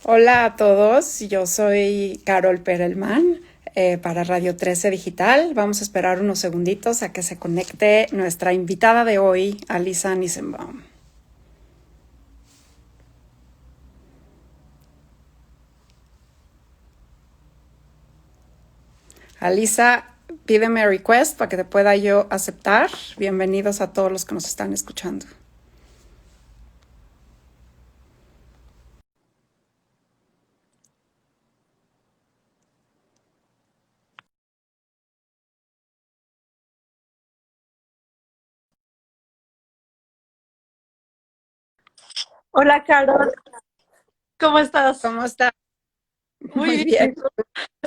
Hola a todos, yo soy Carol Perelman para Radio 13 Digital. Vamos a esperar unos segunditos a que se conecte nuestra invitada de hoy, Alisa Nissenbaum. Alisa, pídeme request para que te pueda yo aceptar. Bienvenidos a todos los que nos están escuchando. Hola, Carol, ¿cómo estás? ¿Cómo está? Muy Muy bien, bien.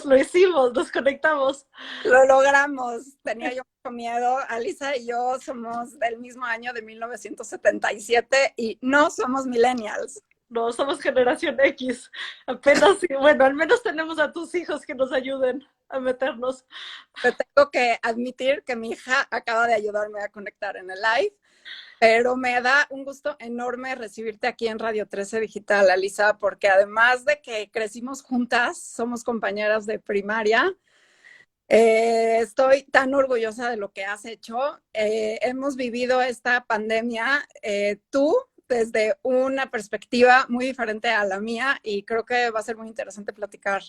lo hicimos, nos conectamos. Lo logramos. Tenía yo mucho miedo. Alisa y yo somos del mismo año de 1977 y no somos millennials. No, somos generación X. Apenas, sí, bueno, al menos tenemos a tus hijos que nos ayuden a meternos. Te tengo que admitir que mi hija acaba de ayudarme a conectar en el live, pero me da un gusto enorme recibirte aquí en Radio 13 Digital, Alisa, porque además de que crecimos juntas, somos compañeras de primaria. Estoy tan orgullosa de lo que has hecho. Hemos vivido esta pandemia, tú desde una perspectiva muy diferente a la mía, y creo que va a ser muy interesante platicar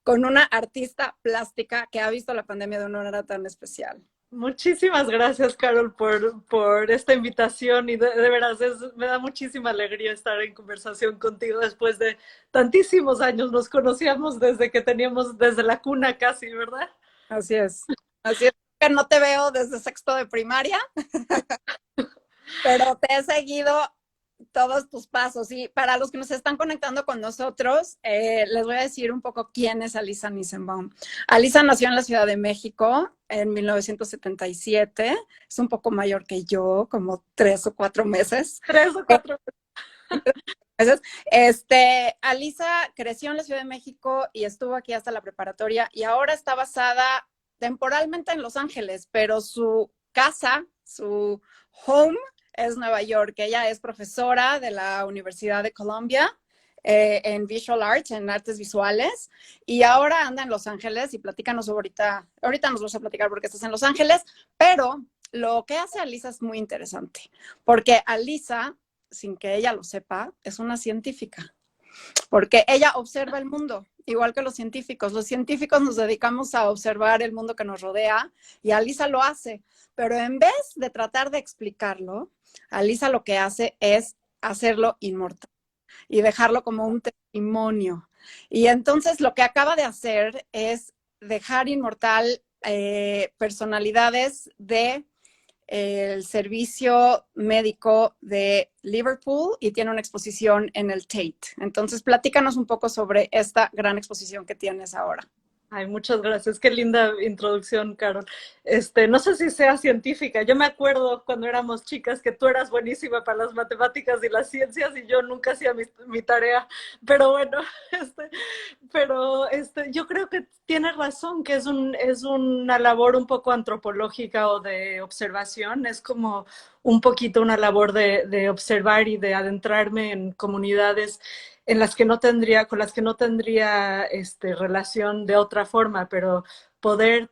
con una artista plástica que ha visto la pandemia de una manera tan especial. Muchísimas gracias, Carol, por esta invitación y de veras me da muchísima alegría estar en conversación contigo después de tantísimos años. Nos conocíamos desde que teníamos, desde la cuna casi, ¿verdad? Así es. Así es que no te veo desde sexto de primaria, pero te he seguido todos tus pasos. Y para los que nos están conectando con nosotros, les voy a decir un poco quién es Alisa Nissenbaum. Alisa nació en la Ciudad de México en 1977. Es un poco mayor que yo, como 3 o 4 meses. 3 o 4. Alisa creció en la Ciudad de México y estuvo aquí hasta la preparatoria y ahora está basada temporalmente en Los Ángeles, pero su casa, su home es Nueva York. Ella es profesora de la Universidad de Columbia en Visual Arts, en artes visuales, y ahora anda en Los Ángeles y platícanos ahorita nos vas a platicar porque estás en Los Ángeles, pero lo que hace Alisa es muy interesante, porque Alisa, sin que ella lo sepa, es una científica, porque ella observa el mundo, igual que los científicos. Los científicos nos dedicamos a observar el mundo que nos rodea y Alisa lo hace, pero en vez de tratar de explicarlo, Alisa lo que hace es hacerlo inmortal y dejarlo como un testimonio. Y entonces lo que acaba de hacer es dejar inmortal personalidades de el servicio médico de Liverpool y tiene una exposición en el Tate. Entonces, platícanos un poco sobre esta gran exposición que tienes ahora. Ay, muchas gracias. Qué linda introducción, Carol. No sé si sea científica. Yo me acuerdo cuando éramos chicas que tú eras buenísima para las matemáticas y las ciencias y yo nunca hacía mi tarea. Pero bueno, yo creo que tienes razón, que es una labor un poco antropológica o de observación. Es como un poquito una labor de observar y de adentrarme en comunidades en las que no tendría, con las que no tendría relación de otra forma, pero poder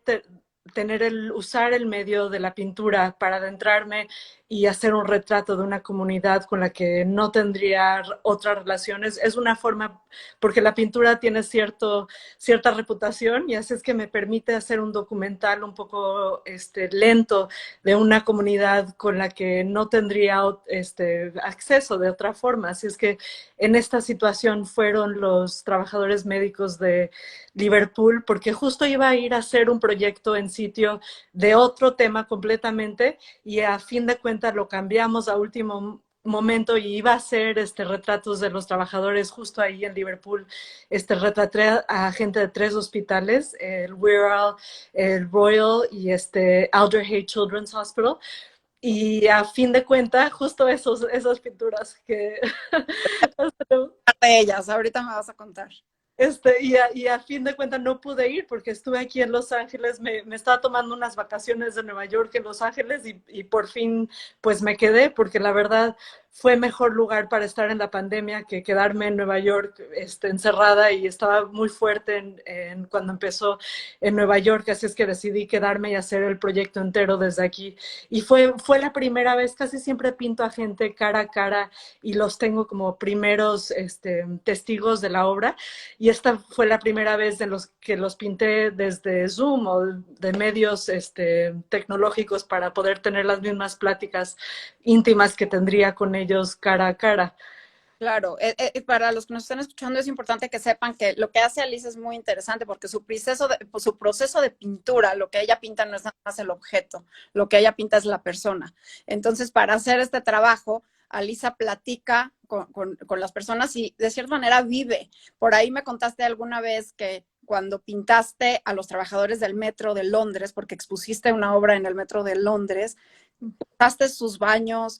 tener usar el medio de la pintura para adentrarme y hacer un retrato de una comunidad con la que no tendría otras relaciones es una forma, porque la pintura tiene cierta reputación y así es que me permite hacer un documental un poco lento de una comunidad con la que no tendría acceso de otra forma. Así es que en esta situación fueron los trabajadores médicos de Liverpool, porque justo iba a ir a hacer un proyecto en sitio de otro tema completamente y a fin de cuentas lo cambiamos a último momento y iba a hacer retratos de los trabajadores justo ahí en Liverpool. Retraté a gente de 3 hospitales, el Wirral, el Royal y Alder Hey Children's Hospital. Y a fin de cuentas, justo esas pinturas que De ellas, ahorita me vas a contar. y a fin de cuentas no pude ir porque estuve aquí en Los Ángeles, me estaba tomando unas vacaciones de Nueva York en Los Ángeles y por fin pues me quedé porque la verdad fue mejor lugar para estar en la pandemia que quedarme en Nueva York encerrada, y estaba muy fuerte cuando empezó en Nueva York, así es que decidí quedarme y hacer el proyecto entero desde aquí. Y fue la primera vez. Casi siempre pinto a gente cara a cara y los tengo como primeros testigos de la obra, y esta fue la primera vez de los que los pinté desde Zoom o de medios tecnológicos para poder tener las mismas pláticas íntimas que tendría con ellos cara a cara. Claro, para los que nos están escuchando es importante que sepan que lo que hace Alice es muy interesante porque su proceso de pintura, lo que ella pinta no es nada más el objeto, lo que ella pinta es la persona. Entonces, para hacer este trabajo, Alisa platica con las personas y de cierta manera vive. Por ahí me contaste alguna vez que cuando pintaste a los trabajadores del metro de Londres, porque expusiste una obra en el metro de Londres, pintaste sus baños,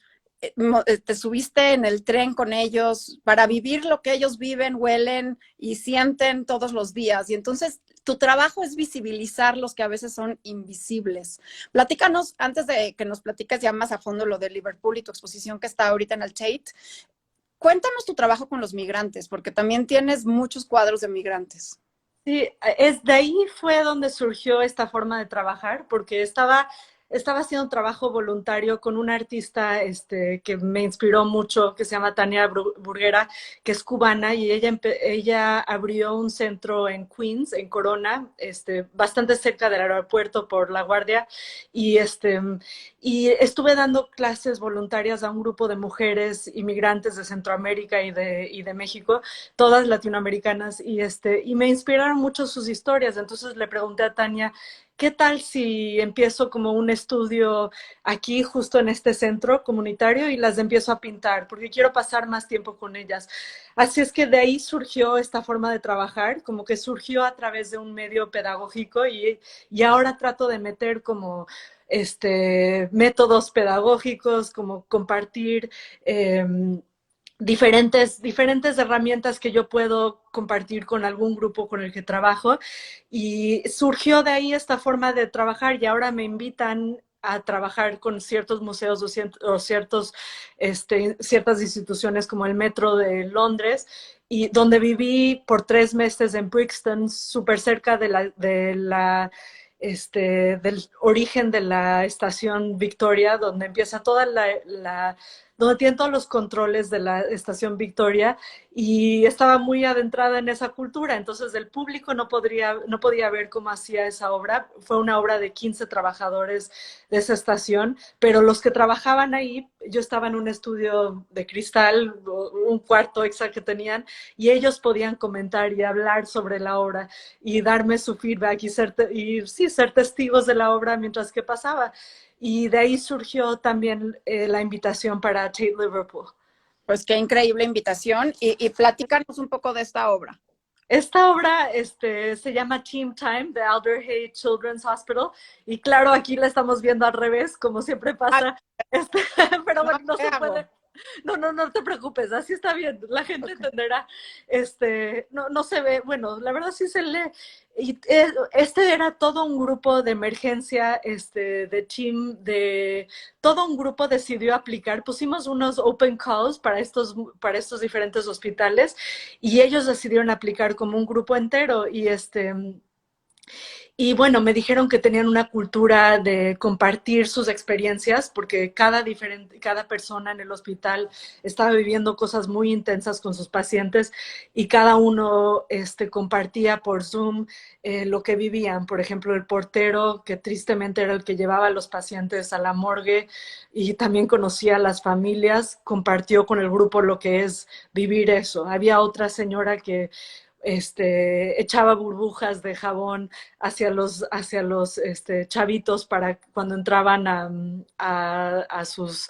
te subiste en el tren con ellos para vivir lo que ellos viven, huelen y sienten todos los días. Y entonces tu trabajo es visibilizar los que a veces son invisibles. Platícanos, antes de que nos platiques ya más a fondo lo de Liverpool y tu exposición que está ahorita en el Tate, cuéntanos tu trabajo con los migrantes, porque también tienes muchos cuadros de migrantes. Sí, de ahí fue donde surgió esta forma de trabajar, porque estaba haciendo trabajo voluntario con una artista que me inspiró mucho, que se llama Tania Burguera, que es cubana, y ella abrió un centro en Queens, en Corona, bastante cerca del aeropuerto por La Guardia, y, y estuve dando clases voluntarias a un grupo de mujeres inmigrantes de Centroamérica y de México, todas latinoamericanas, y me inspiraron mucho sus historias. Entonces le pregunté a Tania, ¿qué tal si empiezo como un estudio aquí, justo en este centro comunitario, y las empiezo a pintar? Porque quiero pasar más tiempo con ellas. Así es que de ahí surgió esta forma de trabajar, como que surgió a través de un medio pedagógico, y ahora trato de meter como métodos pedagógicos, como compartir diferentes herramientas que yo puedo compartir con algún grupo con el que trabajo, y surgió de ahí esta forma de trabajar, y ahora me invitan a trabajar con ciertos museos o ciertas instituciones como el Metro de Londres, y donde viví por 3 meses en Brixton, súper cerca del origen de la estación Victoria, donde empieza toda donde tienen todos los controles de la estación Victoria, y estaba muy adentrada en esa cultura. Entonces el público no podía ver cómo hacía esa obra. Fue una obra de 15 trabajadores de esa estación, pero los que trabajaban ahí, yo estaba en un estudio de cristal, un cuarto extra que tenían, y ellos podían comentar y hablar sobre la obra y darme su feedback ser testigos de la obra mientras que pasaba. Y de ahí surgió también la invitación para Tate Liverpool. Pues qué increíble invitación y platícanos un poco de esta obra. Esta obra se llama Team Time, de Alder Hey Children's Hospital, y claro, aquí la estamos viendo al revés, como siempre pasa, pero No, bueno, no ¿qué se hago? puede. No te preocupes, así está bien, la gente entenderá. No se ve, bueno, la verdad sí se lee. Y era todo un grupo de emergencia, todo un grupo decidió aplicar. Pusimos unos open calls para estos diferentes hospitales, y ellos decidieron aplicar como un grupo entero, y bueno, me dijeron que tenían una cultura de compartir sus experiencias, porque cada persona en el hospital estaba viviendo cosas muy intensas con sus pacientes, y cada uno compartía por Zoom lo que vivían. Por ejemplo, el portero, que tristemente era el que llevaba a los pacientes a la morgue y también conocía a las familias, compartió con el grupo lo que es vivir eso. Había otra señora que echaba burbujas de jabón hacia los chavitos para cuando entraban a sus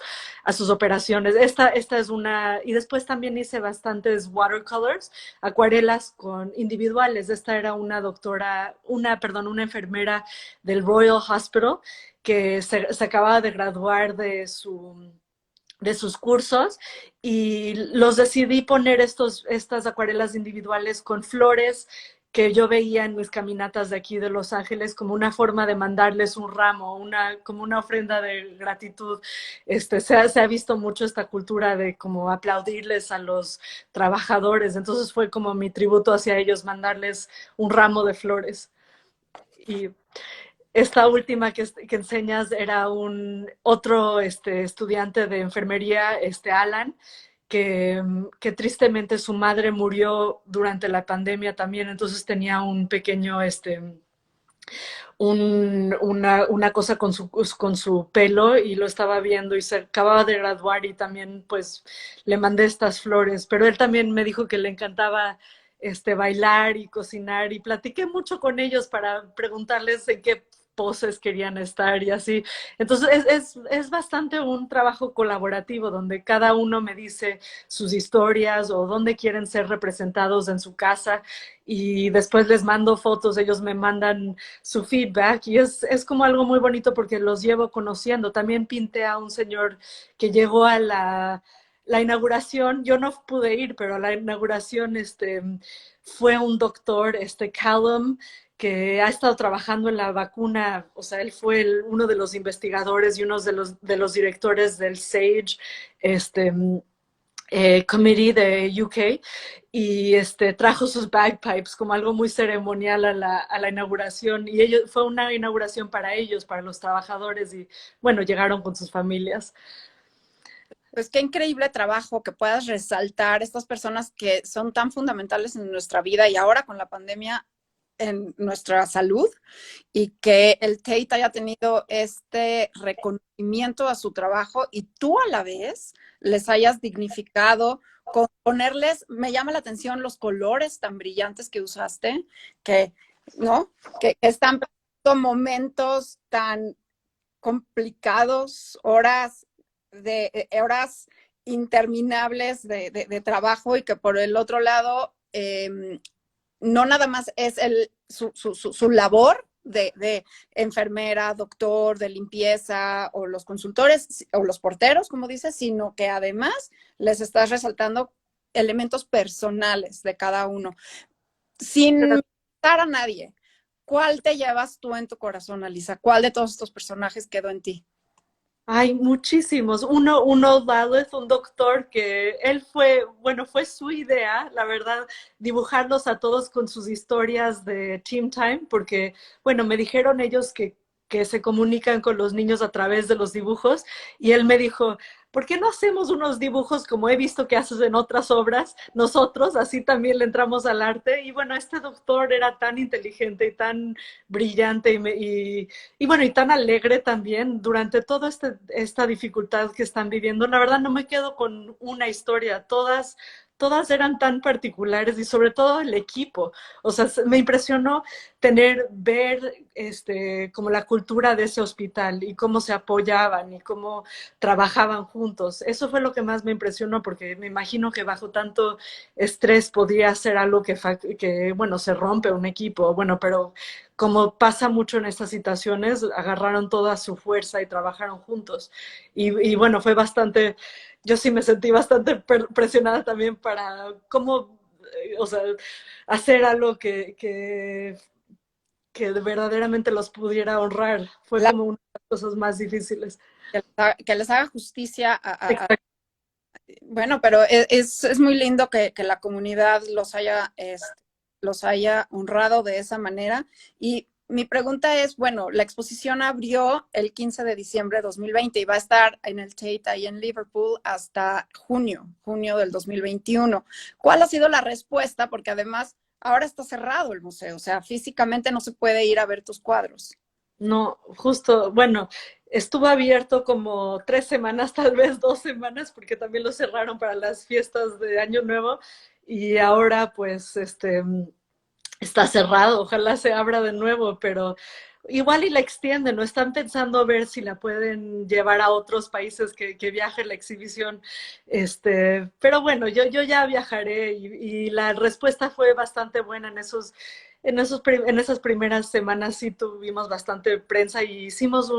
operaciones. Esta es una, y después también hice bastantes watercolors, acuarelas individuales. Esta era una enfermera del Royal Hospital que se acababa de graduar de sus cursos, y los decidí poner estas acuarelas individuales con flores que yo veía en mis caminatas de aquí de Los Ángeles como una forma de mandarles un ramo, como una ofrenda de gratitud. Se ha visto mucho esta cultura de como aplaudirles a los trabajadores, entonces fue como mi tributo hacia ellos, mandarles un ramo de flores. Y esta última que enseñas era un otro estudiante de enfermería, Alan, que tristemente su madre murió durante la pandemia también, entonces tenía un pequeño, una cosa con su pelo y lo estaba viendo y se acababa de graduar y también pues le mandé estas flores, pero él también me dijo que le encantaba bailar y cocinar y platiqué mucho con ellos para preguntarles en qué poses querían estar y así. Entonces es bastante un trabajo colaborativo donde cada uno me dice sus historias o dónde quieren ser representados en su casa y después les mando fotos, ellos me mandan su feedback y es como algo muy bonito porque los llevo conociendo. También pinté a un señor que llegó a la inauguración, yo no pude ir, pero a la inauguración fue un doctor, Callum, que ha estado trabajando en la vacuna, o sea, él fue uno de los investigadores y uno de los directores del SAGE, committee de UK y trajo sus bagpipes como algo muy ceremonial a la inauguración y fue una inauguración para ellos, para los trabajadores y bueno, llegaron con sus familias. Pues qué increíble trabajo que puedas resaltar estas personas que son tan fundamentales en nuestra vida y ahora con la pandemia en nuestra salud y que el Tate haya tenido este reconocimiento a su trabajo y tú a la vez les hayas dignificado con ponerles, me llama la atención los colores tan brillantes que usaste, que, ¿no? Que están momentos tan complicados, horas interminables de trabajo y que por el otro lado no nada más es su labor de enfermera, doctor, de limpieza o los consultores o los porteros, como dices, sino que además les estás resaltando elementos personales de cada uno. Sin dar a nadie, ¿cuál te llevas tú en tu corazón, Alisa? ¿Cuál de todos estos personajes quedó en ti? Hay muchísimos. Uno Lalith, un doctor que él fue, bueno, fue su idea, la verdad, dibujarlos a todos con sus historias de Team Time, porque, bueno, me dijeron ellos que se comunican con los niños a través de los dibujos, y él me dijo, ¿por qué no hacemos unos dibujos como he visto que haces en otras obras? Nosotros así también le entramos al arte, y bueno, este doctor era tan inteligente y tan brillante y bueno, y tan alegre también durante toda esta dificultad que están viviendo. La verdad no me quedo con una historia, todas eran tan particulares y sobre todo el equipo. O sea, me impresionó ver como la cultura de ese hospital y cómo se apoyaban y cómo trabajaban juntos. Eso fue lo que más me impresionó porque me imagino que bajo tanto estrés podría ser algo que bueno, se rompe un equipo. Bueno, pero como pasa mucho en estas situaciones, agarraron toda su fuerza y trabajaron juntos. Y bueno, fue bastante, yo sí me sentí bastante presionada también para cómo, o sea, hacer algo que verdaderamente los pudiera honrar. Fue como una de las cosas más difíciles. Que les haga justicia bueno, pero es muy lindo que la comunidad los haya honrado de esa manera. Y mi pregunta es, bueno, la exposición abrió el 15 de diciembre de 2020 y va a estar en el Tate ahí en Liverpool hasta junio del 2021. ¿Cuál ha sido la respuesta? Porque además ahora está cerrado el museo, o sea, físicamente no se puede ir a ver tus cuadros. No, justo, bueno, estuvo abierto como 3 semanas, tal vez 2 semanas, porque también lo cerraron para las fiestas de Año Nuevo y ahora pues está cerrado, ojalá se abra de nuevo, pero igual y la extienden, no están pensando ver si la pueden llevar a otros países que viaje la exhibición, pero bueno, yo ya viajaré y la respuesta fue bastante buena en esas primeras semanas sí tuvimos bastante prensa y hicimos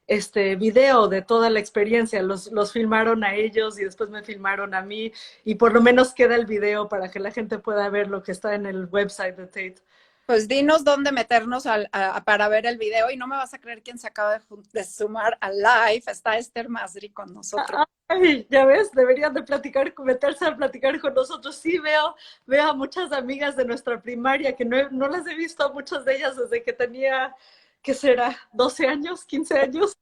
video de toda la experiencia. Los filmaron a ellos y después me filmaron a mí y por lo menos queda el video para que la gente pueda ver lo que está en el website de Tate. Pues dinos dónde meternos para ver el video y no me vas a creer quién se acaba de sumar al live. Está Esther Masri con nosotros. Ay, ya ves, deberían de platicar, meterse a platicar con nosotros. Sí, veo a muchas amigas de nuestra primaria que no las he visto a muchas de ellas desde que tenía, ¿qué será? ¿12 años? ¿15 años?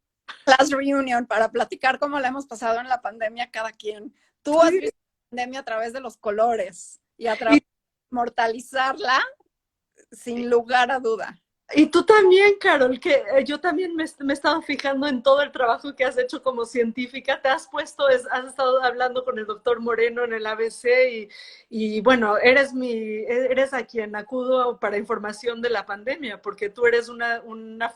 Class reunion para platicar cómo la hemos pasado en la pandemia cada quien. Tú has visto la pandemia a través de los colores y a través de mortalizarla sin lugar a duda. Y tú también, Carol, que yo también me he estado fijando en todo el trabajo que has hecho como científica. Te has puesto, has estado hablando con el doctor Moreno en el ABC y bueno, eres a quien acudo para información de la pandemia, porque tú eres una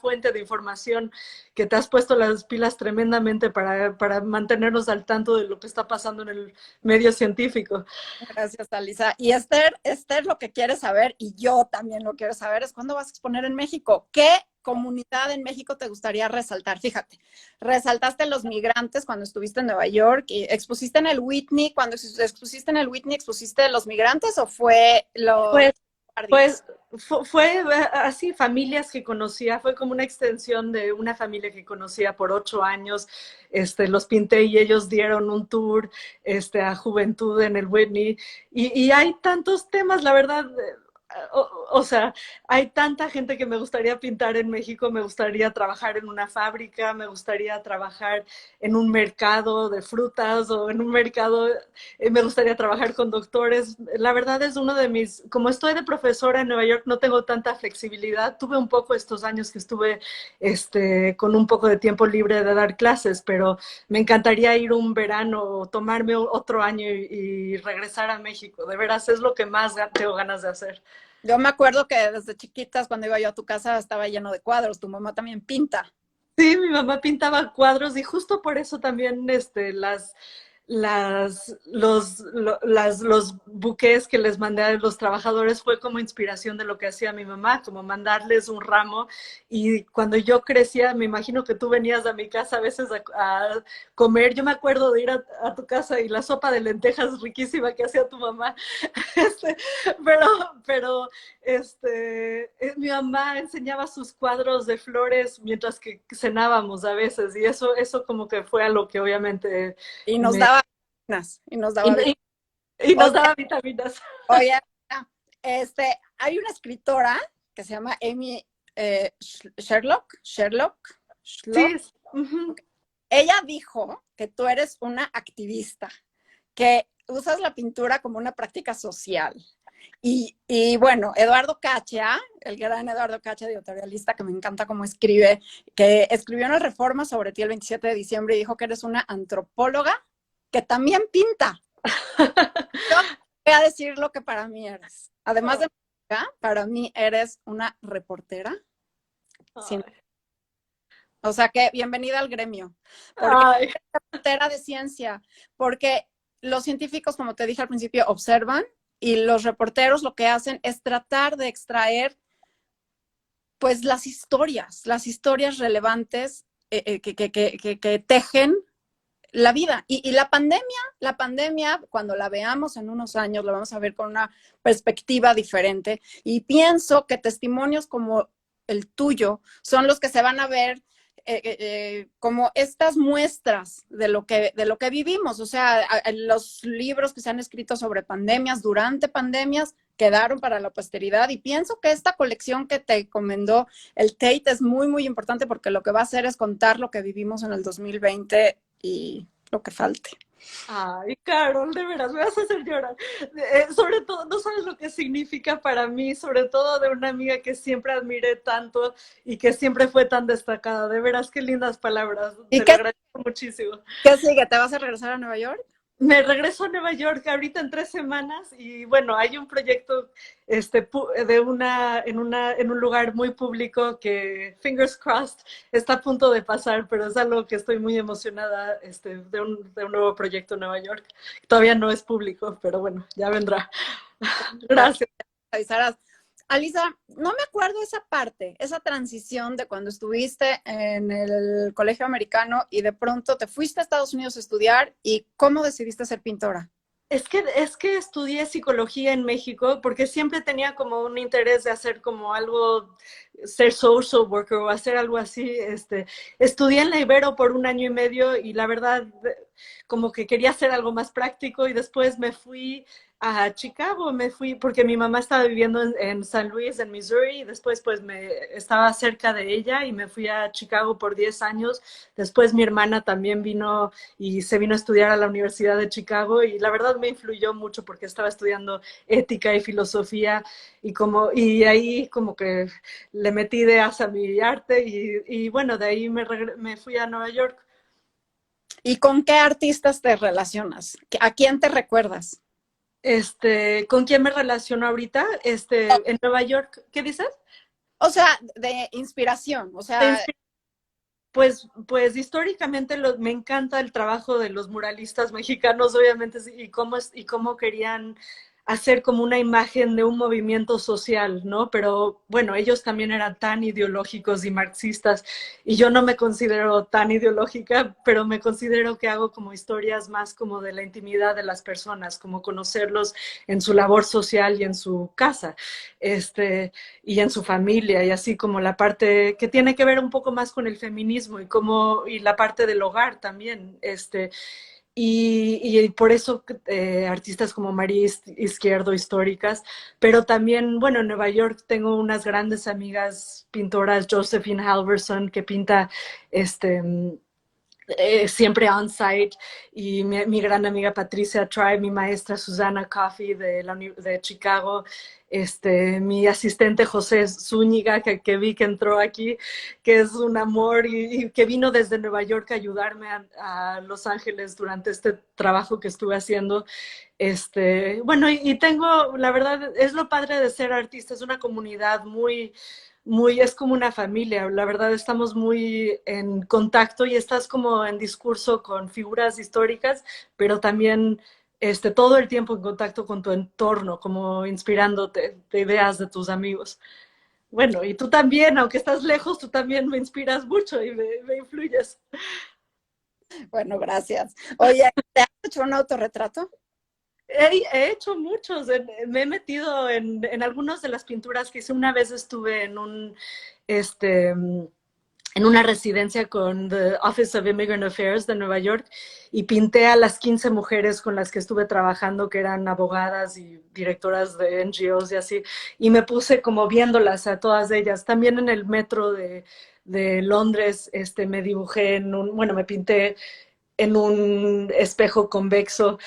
fuente de información que te has puesto las pilas tremendamente para mantenernos al tanto de lo que está pasando en el medio científico. Gracias, Alisa. Y Esther, lo que quiere saber, y yo también lo quiero saber, es cuándo vas a exponer en México. ¿Qué comunidad en México te gustaría resaltar? Fíjate, resaltaste los migrantes cuando estuviste en Nueva York y expusiste en el Whitney. Cuando expusiste en el Whitney, ¿expusiste los migrantes o fue los Pues fue así, familias que conocía, fue como una extensión de una familia que conocía por 8 años, los pinté y ellos dieron un tour, a juventud en el Whitney, y hay tantos temas, la verdad, o sea, hay tanta gente que me gustaría pintar en México, me gustaría trabajar en una fábrica, me gustaría trabajar en un mercado de frutas o en un mercado, me gustaría trabajar con doctores. La verdad es uno de como estoy de profesora en Nueva York, no tengo tanta flexibilidad. Tuve un poco estos años que estuve con un poco de tiempo libre de dar clases, pero me encantaría ir un verano, tomarme otro año y regresar a México. De veras, es lo que más tengo ganas de hacer. Yo me acuerdo que desde chiquitas, cuando iba yo a tu casa, estaba lleno de cuadros. Tu mamá también pinta. Sí, mi mamá pintaba cuadros y justo por eso también los buques que les mandé a los trabajadores fue como inspiración de lo que hacía mi mamá, como mandarles un ramo. Y cuando yo crecía, me imagino que tú venías a mi casa a veces a comer. Yo me acuerdo de ir a tu casa y la sopa de lentejas riquísima que hacía tu mamá. Este, pero mi mamá enseñaba sus cuadros de flores mientras que cenábamos a veces y eso como que fue a lo que obviamente Y nos daba vitaminas. Y nos daba vitaminas. y nos daba vitaminas. Oye, hay una escritora que se llama Amy Sherlock. Sí. Uh-huh. Ella dijo que tú eres una activista, que usas la pintura como una práctica social. Y bueno, Eduardo Cacha, el gran Eduardo Cacha, editorialista, que me encanta cómo escribe, que escribió una reforma sobre ti el 27 de diciembre y dijo que eres una antropóloga que también pinta. Yo voy a decir lo que para mí eres. Además de para mí eres una reportera. O sea que bienvenida al gremio. Porque eres reportera de ciencia. Porque los científicos, como te dije al principio, observan y los reporteros lo que hacen es tratar de extraer pues las historias relevantes que tejen la vida. Y la pandemia, cuando la veamos en unos años, la vamos a ver con una perspectiva diferente. Y pienso que testimonios como el tuyo son los que se van a ver como estas muestras de lo que vivimos. O sea, los libros que se han escrito sobre pandemias, durante pandemias, quedaron para la posteridad. Y pienso que esta colección que te encomendó el Tate es muy, muy importante porque lo que va a hacer es contar lo que vivimos en el 2020 y lo que falte. Ay, Carol, de veras, me vas a hacer llorar. Sobre todo, no sabes lo que significa para mí, sobre todo de una amiga que siempre admiré tanto y que siempre fue tan destacada. De veras, qué lindas palabras. ¿Y te lo agradezco muchísimo. ¿Qué sigue? ¿Te vas a regresar a Nueva York? Me regreso a Nueva York ahorita en 3 semanas y bueno, hay un proyecto en un lugar muy público que, fingers crossed, está a punto de pasar, pero es algo que estoy muy emocionada de un nuevo proyecto en Nueva York. Todavía no es público, pero bueno, ya vendrá. Gracias. Avisarás. Alisa, no me acuerdo esa parte, esa transición de cuando estuviste en el colegio americano y de pronto te fuiste a Estados Unidos a estudiar y cómo decidiste ser pintora. Es que estudié psicología en México porque siempre tenía como un interés de hacer como algo, ser social worker o hacer algo así. Estudié en la Ibero por un año y medio y la verdad como que quería hacer algo más práctico y después me fui a Chicago, me fui porque mi mamá estaba viviendo en San Luis, en Missouri, y después pues me estaba cerca de ella y me fui a Chicago por 10 años. Después mi hermana también vino y se vino a estudiar a la Universidad de Chicago y la verdad me influyó mucho porque estaba estudiando ética y filosofía y ahí como que le metí ideas a mi arte y bueno, de ahí me fui a Nueva York. ¿Y con qué artistas te relacionas? ¿A quién te recuerdas? ¿Con quién me relaciono ahorita? En Nueva York, ¿qué dices? O sea, de inspiración, o De sea, inspi- pues históricamente me encanta el trabajo de los muralistas mexicanos, obviamente, sí, y cómo querían hacer como una imagen de un movimiento social, ¿no? Pero bueno, ellos también eran tan ideológicos y marxistas, y yo no me considero tan ideológica, pero me considero que hago como historias más como de la intimidad de las personas, como conocerlos en su labor social y en su casa. Y en su familia y así como la parte que tiene que ver un poco más con el feminismo y la parte del hogar también. Y por eso artistas como María Izquierdo, históricas, pero también, bueno, en Nueva York tengo unas grandes amigas pintoras, Josephine Halverson, que pinta este, siempre on-site, y mi gran amiga Patricia Tribe, mi maestra Susana Coffey de Chicago, mi asistente José Zúñiga, que vi que entró aquí, que es un amor y que vino desde Nueva York a ayudarme a Los Ángeles durante este trabajo que estuve haciendo. Bueno, y tengo, la verdad, es lo padre de ser artista, es una comunidad es como una familia, la verdad estamos muy en contacto y estás como en discurso con figuras históricas, pero también todo el tiempo en contacto con tu entorno, como inspirándote de ideas de tus amigos. Bueno, y tú también, aunque estás lejos, tú también me inspiras mucho y me influyes. bueno, gracias. Oye, ¿te has hecho un autorretrato? He hecho muchos, me he metido en algunas de las pinturas que hice. Una vez estuve este, en una residencia con the Office of Immigrant Affairs de Nueva York y pinté a las 15 mujeres con las que estuve trabajando, que eran abogadas y directoras de NGOs y así, y me puse como viéndolas a todas ellas. También en el metro de Londres me dibujé bueno, me pinté en un espejo convexo,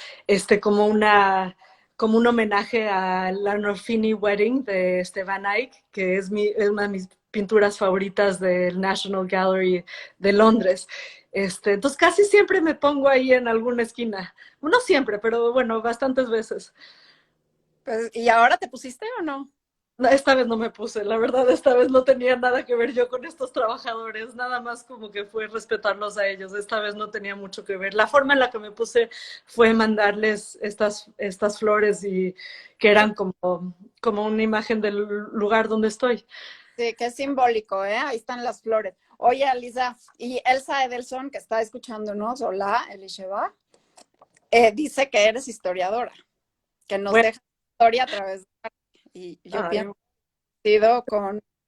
como un homenaje a la Arnolfini Wedding de Van Eyck, que es una de mis pinturas favoritas del National Gallery de Londres. Entonces casi siempre me pongo ahí en alguna esquina. No siempre, pero bueno, bastantes veces. Pues, ¿y ahora te pusiste o no? Esta vez no me puse, la verdad, esta vez no tenía nada que ver yo con estos trabajadores, nada más como que fue respetarlos a ellos, esta vez no tenía mucho que ver. La forma en la que me puse fue mandarles estas flores y que eran como una imagen del lugar donde estoy. Sí, que es simbólico, ¿eh? Ahí están las flores. Oye, Alisa, y Elsa Edelson, que está escuchándonos, hola, Elisheva, dice que eres historiadora, que nos Bueno, deja historia a través de... Y yo ay, pienso coincido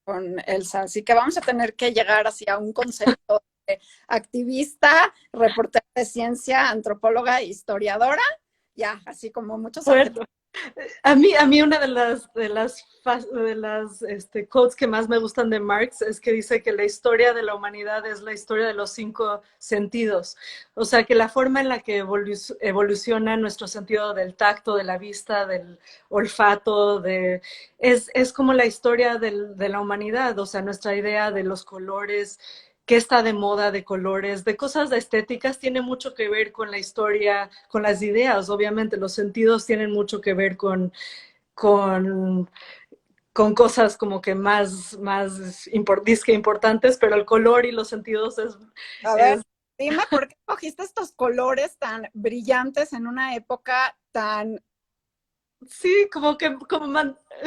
con Elsa, así que vamos a tener que llegar hacia un concepto de activista, reportera de ciencia, antropóloga, historiadora, ya, así como muchos bueno. adjetivos. A mí una de las quotes que más me gustan de Marx es que dice que la historia de la humanidad es la historia de los 5 sentidos. O sea, que la forma en la que evoluciona nuestro sentido del tacto, de la vista, del olfato, es como la historia de la humanidad. O sea, nuestra idea de los colores, qué está de moda de colores, de cosas de estéticas, tiene mucho que ver con la historia, con las ideas, obviamente. Los sentidos tienen mucho que ver con, con cosas como que disque importantes, pero el color y los sentidos A ver, es dime por qué cogiste estos colores tan brillantes en una época tan... sí,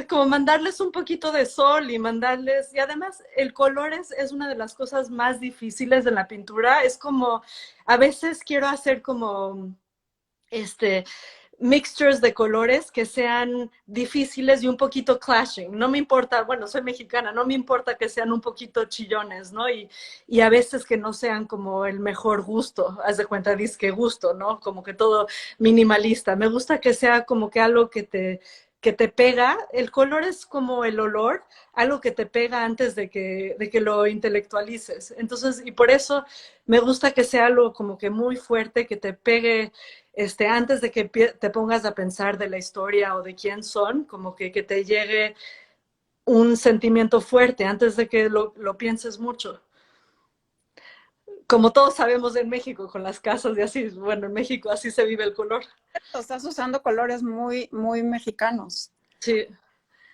como mandarles un poquito de sol y mandarles, y además el color es una de las cosas más difíciles de la pintura. Es como, a veces quiero hacer como, este, mixtures de colores que sean difíciles y un poquito clashing. No me importa, bueno, soy mexicana, no me importa que sean un poquito chillones, ¿no? Y a veces que no sean como el mejor gusto, haz de cuenta, disque gusto, ¿no? Como que todo minimalista. Me gusta que sea como que algo que te pega. El color es como el olor, algo que te pega antes de que lo intelectualices. Entonces, y por eso me gusta que sea algo como que muy fuerte, que te pegue antes de que te pongas a pensar de la historia o de quién son, como que te llegue un sentimiento fuerte antes de que lo pienses mucho. Como todos sabemos en México, con las casas y así, bueno, en México así se vive el color. Estás usando colores muy, muy mexicanos. Sí.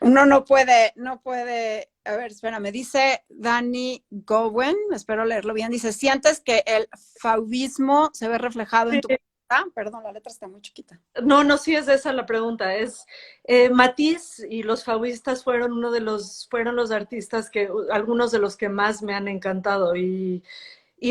Uno no puede, a ver, espera, me dice Dani Gowen, espero leerlo bien, dice, ¿sientes que el fauvismo se ve reflejado en tu Sí. Ah, perdón, la letra está muy chiquita. No, no, sí es esa la pregunta. Es Matisse y los fauvistas fueron los artistas que, algunos de los que más me han encantado. Y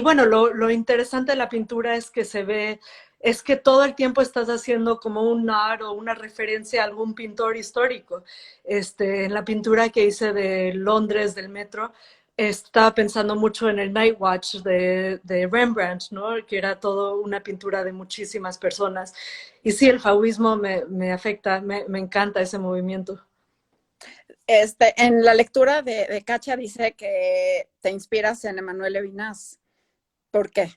bueno, lo interesante de la pintura es que se ve, es que todo el tiempo estás haciendo como un nod o una referencia a algún pintor histórico. En la pintura que hice de Londres, del metro, estaba pensando mucho en el Night Watch de Rembrandt, ¿no? Que era todo una pintura de muchísimas personas. Y sí, el fauvismo me afecta, me encanta ese movimiento. En la lectura de Cacha dice que te inspiras en Emanuel Levinas. ¿Por qué?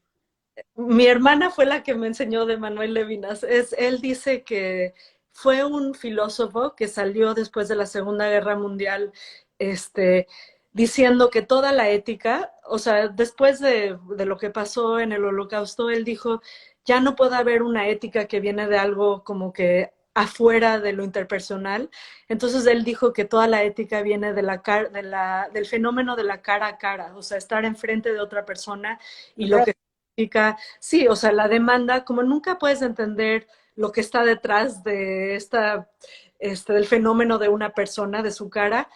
Mi hermana fue la que me enseñó de Manuel Levinas. Él dice que fue un filósofo que salió después de la Segunda Guerra Mundial, este, diciendo que toda la ética, o sea, después de lo que pasó en el Holocausto, él dijo, ya no puede haber una ética que viene de algo como que afuera de lo interpersonal. Entonces él dijo que toda la ética viene del fenómeno de la cara a cara, o sea, estar enfrente de otra persona y lo que sí, o sea, la demanda, como nunca puedes entender lo que está detrás de del fenómeno de una persona, de su cara,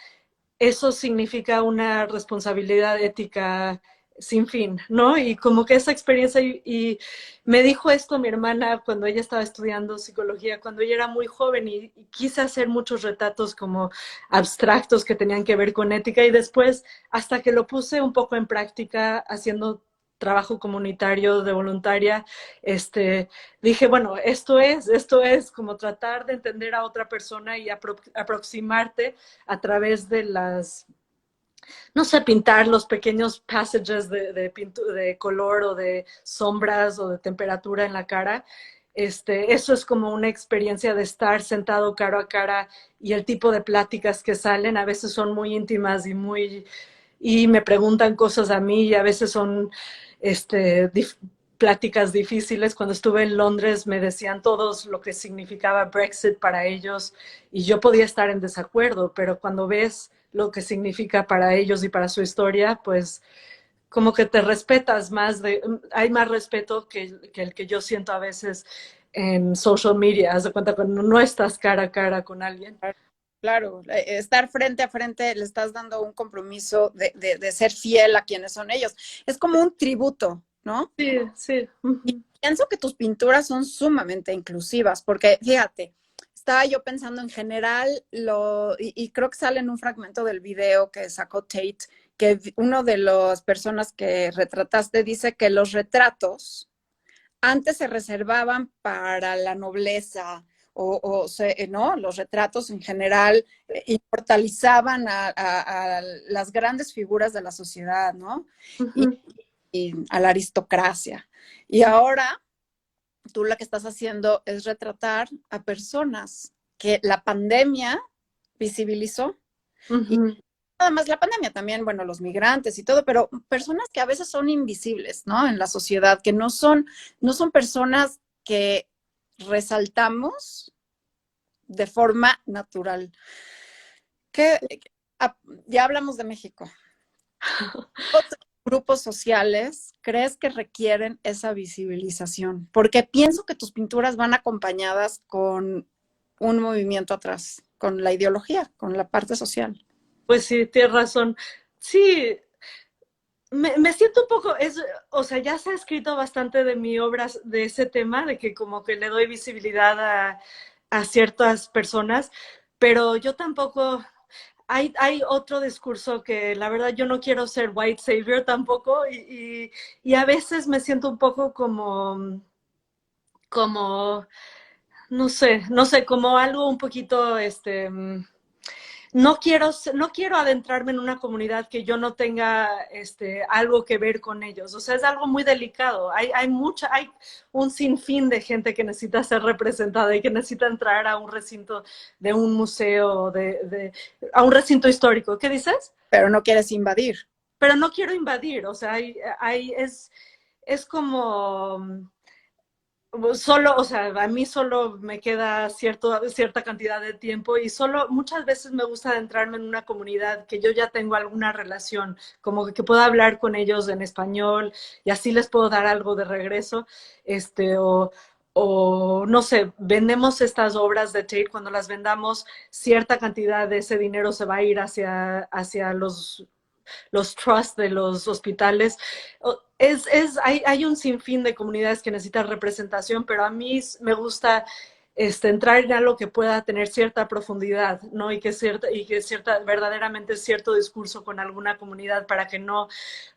eso significa una responsabilidad ética sin fin, ¿no? Y como que esa experiencia, y me dijo esto mi hermana cuando ella estaba estudiando psicología, cuando ella era muy joven y quise hacer muchos retratos como abstractos que tenían que ver con ética y después, hasta que lo puse un poco en práctica haciendo trabajo comunitario de voluntaria, dije, bueno, esto es como tratar de entender a otra persona y aproximarte a través de no sé, pintar los pequeños passages de color o de sombras o de temperatura en la cara. Eso es como una experiencia de estar sentado cara a cara y el tipo de pláticas que salen a veces son muy íntimas y me preguntan cosas a mí y a veces son pláticas difíciles. Cuando estuve en Londres me decían todos lo que significaba Brexit para ellos y yo podía estar en desacuerdo, pero cuando ves lo que significa para ellos y para su historia, pues como que te respetas más, hay más respeto que el que yo siento a veces en social media. Haz de cuenta cuando no estás cara a cara con alguien. Claro, estar frente a frente, le estás dando un compromiso de ser fiel a quienes son ellos. Es como un tributo, ¿no? Sí, sí. Y pienso que tus pinturas son sumamente inclusivas, porque fíjate, estaba yo pensando en general, y creo que sale en un fragmento del video que sacó Tate, que uno de las personas que retrataste dice que los retratos antes se reservaban para la nobleza ¿no? Los retratos en general inmortalizaban a las grandes figuras de la sociedad, ¿no? Y, y a la aristocracia. Y ahora tú lo que estás haciendo es retratar a personas que la pandemia visibilizó. Y nada más la pandemia también, bueno, los migrantes y todo, pero personas que a veces son invisibles, ¿no? En la sociedad, que no son personas que resaltamos de forma natural. Que ya hablamos de México. ¿Otros grupos sociales crees que requieren esa visibilización? Porque pienso que tus pinturas van acompañadas con un movimiento atrás. con la ideología, con la parte social. Pues sí, tienes razón. Sí, me siento un poco, o sea, ya se ha escrito bastante de mi obra de ese tema, de que como que le doy visibilidad a ciertas personas, pero yo tampoco, hay otro discurso que la verdad yo no quiero ser white savior tampoco y a veces me siento un poco como, no sé, como algo un poquito, no quiero adentrarme en una comunidad que yo no tenga algo que ver con ellos. O sea, es algo muy delicado. Hay un sinfín de gente que necesita ser representada y que necesita entrar a un recinto de un museo, a un recinto histórico. ¿Qué dices? Pero no quieres invadir. Pero no quiero invadir. O sea, es como solo, o sea, a mí solo me queda cierta cantidad de tiempo y solo muchas veces me gusta adentrarme en una comunidad que yo ya tengo alguna relación, como que pueda hablar con ellos en español y así les puedo dar algo de regreso, o no sé, vendemos estas obras de Tate, cuando las vendamos, cierta cantidad de ese dinero se va a ir hacia los trusts de los hospitales. Hay un sinfín de comunidades que necesitan representación, pero a mí me gusta entrar en algo que pueda tener cierta profundidad, ¿no? Y que verdaderamente cierto discurso con alguna comunidad para que no,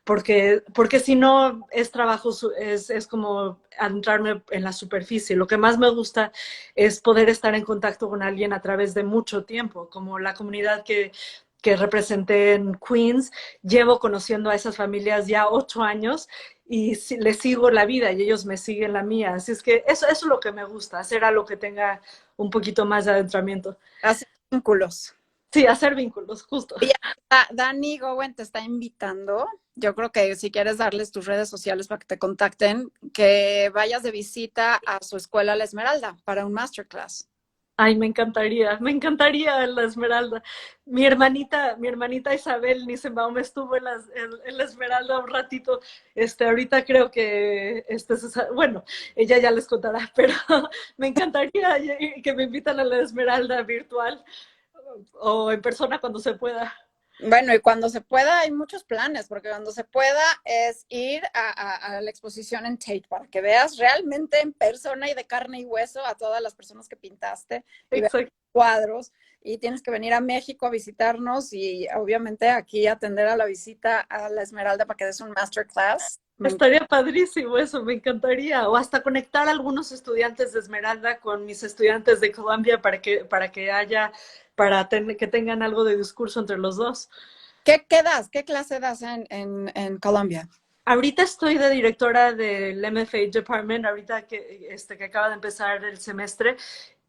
porque si no es trabajo, es como adentrarme en la superficie. Lo que más me gusta es poder estar en contacto con alguien a través de mucho tiempo, como la comunidad que representé en Queens. Llevo conociendo a esas familias ya 8 años y les sigo la vida y ellos me siguen la mía. Así es que eso es lo que me gusta, hacer algo que tenga un poquito más de adentramiento. Hacer vínculos. Sí, hacer vínculos, justo. Oye, Dani Gowen te está invitando. Yo creo que si quieres darles tus redes sociales para que te contacten, que vayas de visita a su escuela La Esmeralda para un masterclass. Ay, me encantaría la Esmeralda. Mi hermanita Isabel Nissenbaum estuvo en la Esmeralda un ratito. Ahorita creo que, bueno, ella ya les contará, pero me encantaría que me invitan a la Esmeralda virtual o en persona cuando se pueda. Bueno, y cuando se pueda hay muchos planes, porque cuando se pueda es ir a la exposición en Tate para que veas realmente en persona y de carne y hueso a todas las personas que pintaste y veas Exacto. cuadros. Y tienes que venir a México a visitarnos y obviamente aquí atender a la visita a la Esmeralda para que des un masterclass. Estaría padrísimo eso, me encantaría. O hasta conectar a algunos estudiantes de Esmeralda con mis estudiantes de Columbia que tengan algo de discurso entre los dos. ¿Qué das? ¿Qué clase das en Colombia? Ahorita estoy de directora del MFA Department, ahorita que acaba de empezar el semestre,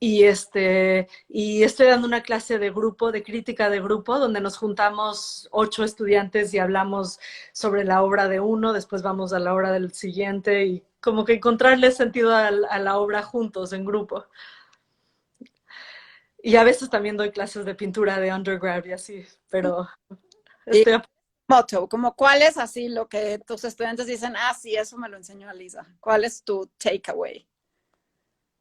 y estoy dando una clase de grupo, de crítica de grupo, donde nos juntamos 8 estudiantes y hablamos sobre la obra de uno, después vamos a la obra del siguiente y como que encontrarle sentido a la obra juntos, en grupo. Y a veces también doy clases de pintura de undergrad y así, pero Y estoy motto, como cuál es así lo que tus estudiantes dicen, ah, sí, eso me lo enseñó Lisa. ¿Cuál es tu takeaway?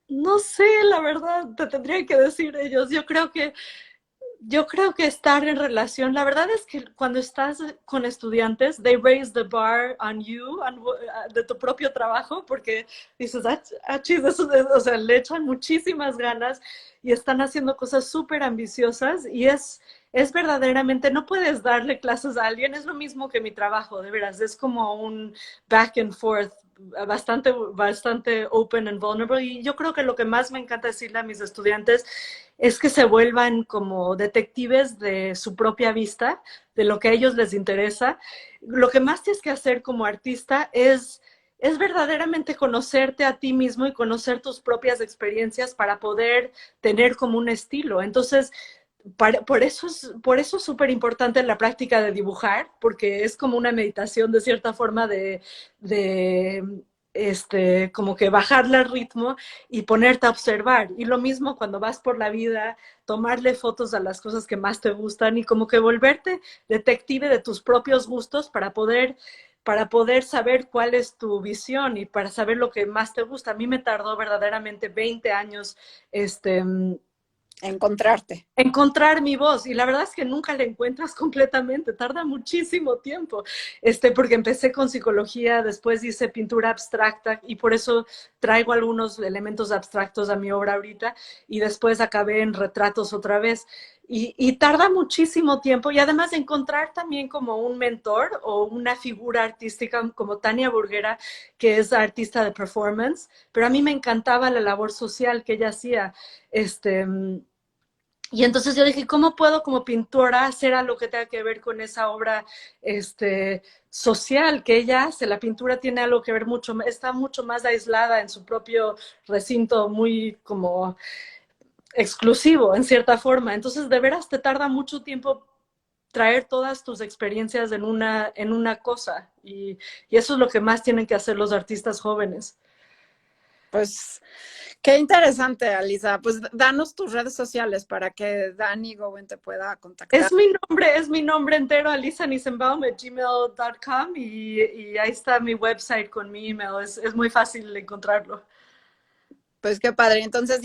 No sé, la verdad, te tendría que decir ellos. Yo creo que estar en relación, la verdad es que cuando estás con estudiantes, they raise the bar on you, de tu propio trabajo, porque dices, chis, o sea, le echan muchísimas ganas y están haciendo cosas súper ambiciosas y es verdaderamente, no puedes darle clases a alguien, es lo mismo que mi trabajo, de veras, es como un back and forth bastante open and vulnerable y yo creo que lo que más me encanta decirle a mis estudiantes es que se vuelvan como detectives de su propia vista, de lo que a ellos les interesa. Lo que más tienes que hacer como artista es verdaderamente conocerte a ti mismo y conocer tus propias experiencias para poder tener como un estilo. Entonces, por eso es súper importante la práctica de dibujar, porque es como una meditación de cierta forma como que bajarle el ritmo y ponerte a observar. Y lo mismo cuando vas por la vida, tomarle fotos a las cosas que más te gustan y como que volverte detective de tus propios gustos para poder saber cuál es tu visión y para saber lo que más te gusta. A mí me tardó verdaderamente 20 años Encontrarte. Encontrar mi voz. Y la verdad es que nunca la encuentras completamente, tarda muchísimo tiempo, porque empecé con psicología, después hice pintura abstracta y por eso traigo algunos elementos abstractos a mi obra ahorita y después acabé en retratos otra vez. Y tarda muchísimo tiempo y además de encontrar también como un mentor o una figura artística como Tania Burguera, que es artista de performance, pero a mí me encantaba la labor social que ella hacía. Y entonces yo dije, ¿cómo puedo como pintora hacer algo que tenga que ver con esa obra social que ella hace? La pintura tiene algo que ver está mucho más aislada en su propio recinto, muy como exclusivo en cierta forma. Entonces, de veras te tarda mucho tiempo traer todas tus experiencias en una cosa. Y eso es lo que más tienen que hacer los artistas jóvenes. Pues qué interesante, Alisa. Pues danos tus redes sociales para que Dani Gowen te pueda contactar. Es mi nombre entero, alisanisenbaum@gmail.com y ahí está mi website con mi email. Es muy fácil encontrarlo. Pues qué padre. Entonces,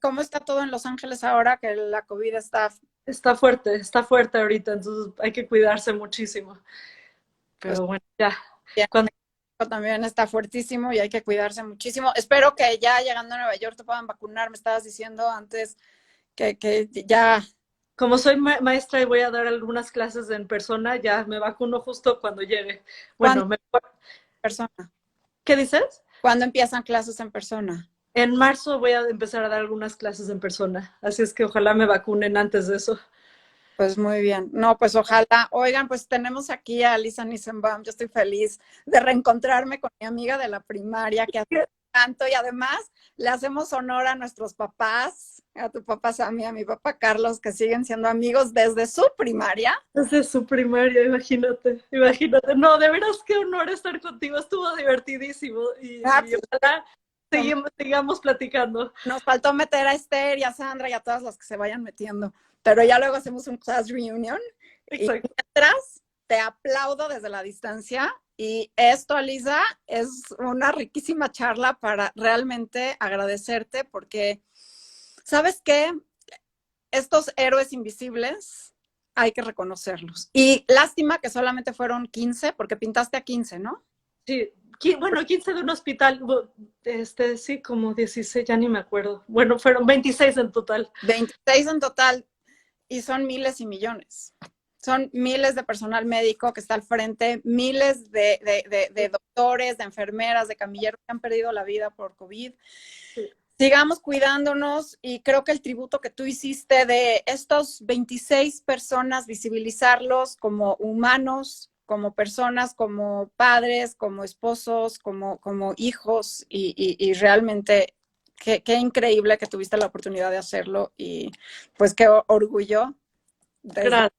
¿cómo está todo en Los Ángeles ahora que la COVID está? Está fuerte ahorita, entonces hay que cuidarse muchísimo. Pues Pero bueno, ya. ya, Cuando, también está fuertísimo y hay que cuidarse muchísimo. Espero que ya llegando a Nueva York te puedan vacunar. Me estabas diciendo antes que ya. como soy maestra y voy a dar algunas clases en persona, ya me vacuno justo cuando llegue. ¿Cuándo Bueno, persona? ¿qué dices? ¿Cuándo empiezan clases en persona? En marzo voy a empezar a dar algunas clases en persona, así es que ojalá me vacunen antes de eso. Pues muy bien. No, pues ojalá. Oigan, pues tenemos aquí a Alisa Nissenbaum. Yo estoy feliz de reencontrarme con mi amiga de la primaria que hace tanto y además le hacemos honor a nuestros papás, a tu papá Sammy, a mi papá Carlos, que siguen siendo amigos desde su primaria. Desde su primaria, imagínate, imagínate. No, de veras qué honor estar contigo, estuvo divertidísimo y Pues, ojalá sigamos platicando. nos faltó meter a Esther y a Sandra y a todas las que se vayan metiendo, pero ya luego hacemos un class reunion. Y Exacto. mientras, te aplaudo desde la distancia y esto, Alisa, es una riquísima charla para realmente agradecerte porque, ¿sabes qué? Estos héroes invisibles hay que reconocerlos. Y lástima que solamente fueron 15, porque pintaste a 15, ¿no? Sí, bueno, 15 de un hospital, sí, como 16, ya ni me acuerdo. Bueno, fueron 26 en total. 26 en total y son miles y millones. Son miles de personal médico que está al frente, miles de doctores, de enfermeras, de camilleros que han perdido la vida por COVID. Sí. Sigamos cuidándonos y creo que el tributo que tú hiciste de estos 26 personas, visibilizarlos como humanos, como personas, como padres, como esposos, como hijos y realmente qué increíble que tuviste la oportunidad de hacerlo y pues qué orgullo. Gracias.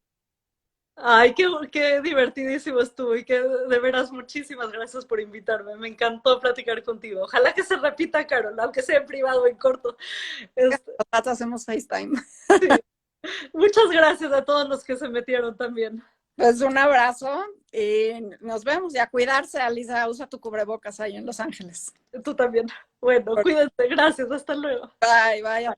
Ay, qué divertidísimo estuvo y que de veras muchísimas gracias por invitarme. Me encantó platicar contigo. Ojalá que se repita, Carol, aunque sea en privado, en corto. Hacemos FaceTime. Sí. Muchas gracias a todos los que se metieron también. Pues un abrazo y nos vemos y a cuidarse, Alisa. Usa tu cubrebocas ahí en Los Ángeles. Tú también. Bueno, cuídense. Gracias. Hasta luego. Bye, bye.